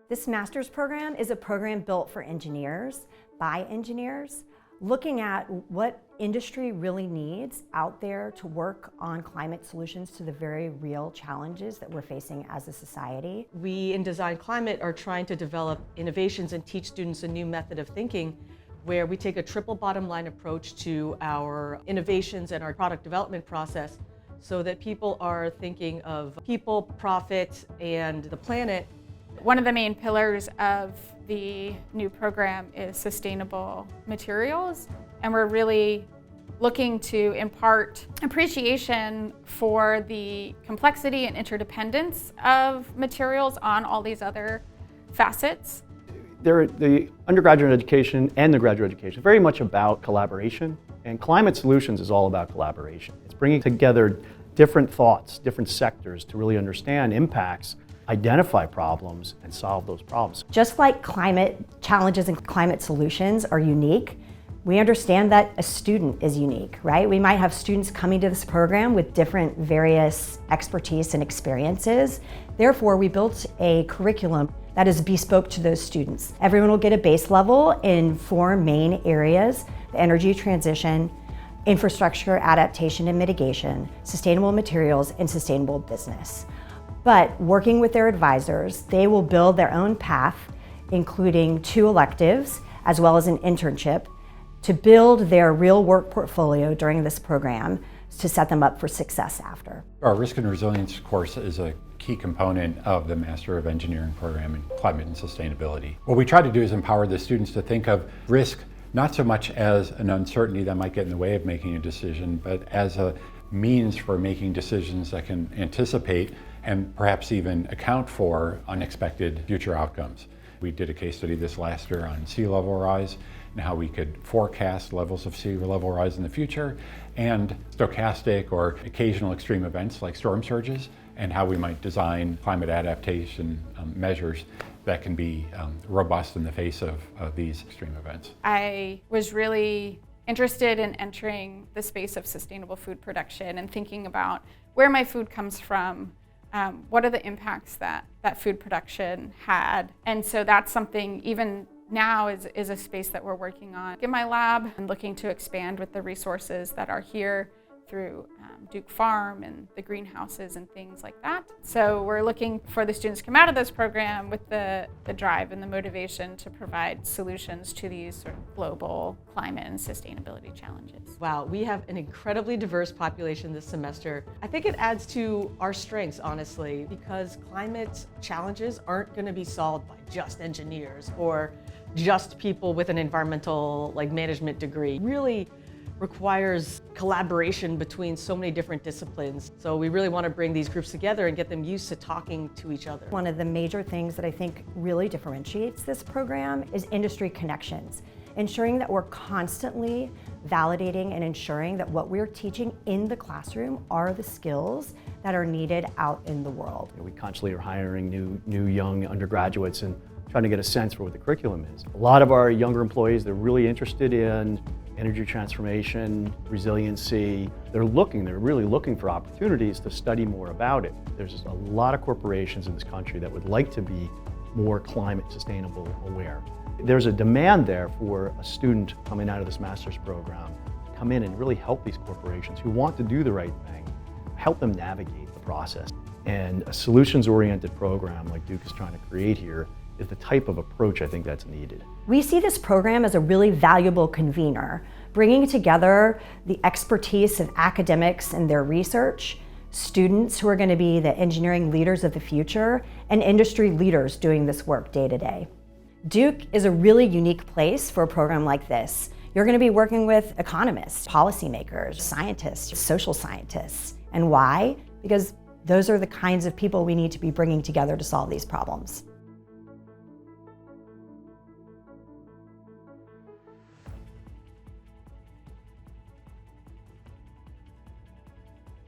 This master's program is a program built for engineers, by engineers, looking at what industry really needs out there to work on climate solutions to the very real challenges that we're facing as a society. We in Design Climate are trying to develop innovations and teach students a new method of thinking where we take a triple bottom line approach to our innovations and our product development process so that people are thinking of people, profit, and the planet. One of the main pillars of the new program is sustainable materials, and we're really looking to impart appreciation for the complexity and interdependence of materials on all these other facets. The undergraduate education and the graduate education is very much about collaboration, and climate solutions is all about collaboration. It's bringing together different thoughts, different sectors to really understand impacts, identify problems, and solve those problems. Just like climate challenges and climate solutions are unique, we understand that a student is unique, right? We might have students coming to this program with different various expertise and experiences. Therefore, we built a curriculum that is bespoke to those students. Everyone will get a base level in 4 main areas: the energy transition, infrastructure adaptation and mitigation, sustainable materials, and sustainable business. But working with their advisors, they will build their own path, including 2 electives, as well as an internship, to build their real work portfolio during this program to set them up for success after. Our Risk and Resilience course is a key component of the Master of Engineering program in Climate and Sustainability. What we try to do is empower the students to think of risk not so much as an uncertainty that might get in the way of making a decision, but as a means for making decisions that can anticipate and perhaps even account for unexpected future outcomes. We did a case study this last year on sea level rise and how we could forecast levels of sea level rise in the future, and stochastic or occasional extreme events like storm surges, and how we might design climate adaptation measures that can be robust in the face of these extreme events. I was really interested in entering the space of sustainable food production and thinking about where my food comes from, what are the impacts that food production had. And so that's something even now is a space that we're working on in my lab and looking to expand with the resources that are here through Duke Farm and the greenhouses and things like that. So we're looking for the students to come out of this program with the drive and the motivation to provide solutions to these sort of global climate and sustainability challenges. Wow, we have an incredibly diverse population this semester. I think it adds to our strengths, honestly, because climate challenges aren't going to be solved by just engineers or just people with an environmental management degree. Really requires collaboration between so many different disciplines. So we really want to bring these groups together and get them used to talking to each other. One of the major things that I think really differentiates this program is industry connections, ensuring that we're constantly validating and ensuring that what we're teaching in the classroom are the skills that are needed out in the world. We constantly are hiring new young undergraduates and trying to get a sense for what the curriculum is. A lot of our younger employees, they're really interested in energy transformation, resiliency. They're really looking for opportunities to study more about it. There's a lot of corporations in this country that would like to be more climate sustainable aware. There's a demand there for a student coming out of this master's program to come in and really help these corporations who want to do the right thing, help them navigate the process. And a solutions-oriented program like Duke is trying to create here is the type of approach I think that's needed. We see this program as a really valuable convener, bringing together the expertise of academics and their research, students who are going to be the engineering leaders of the future, and industry leaders doing this work day to day. Duke is a really unique place for a program like this. You're going to be working with economists, policymakers, scientists, social scientists. And why? Because those are the kinds of people we need to be bringing together to solve these problems.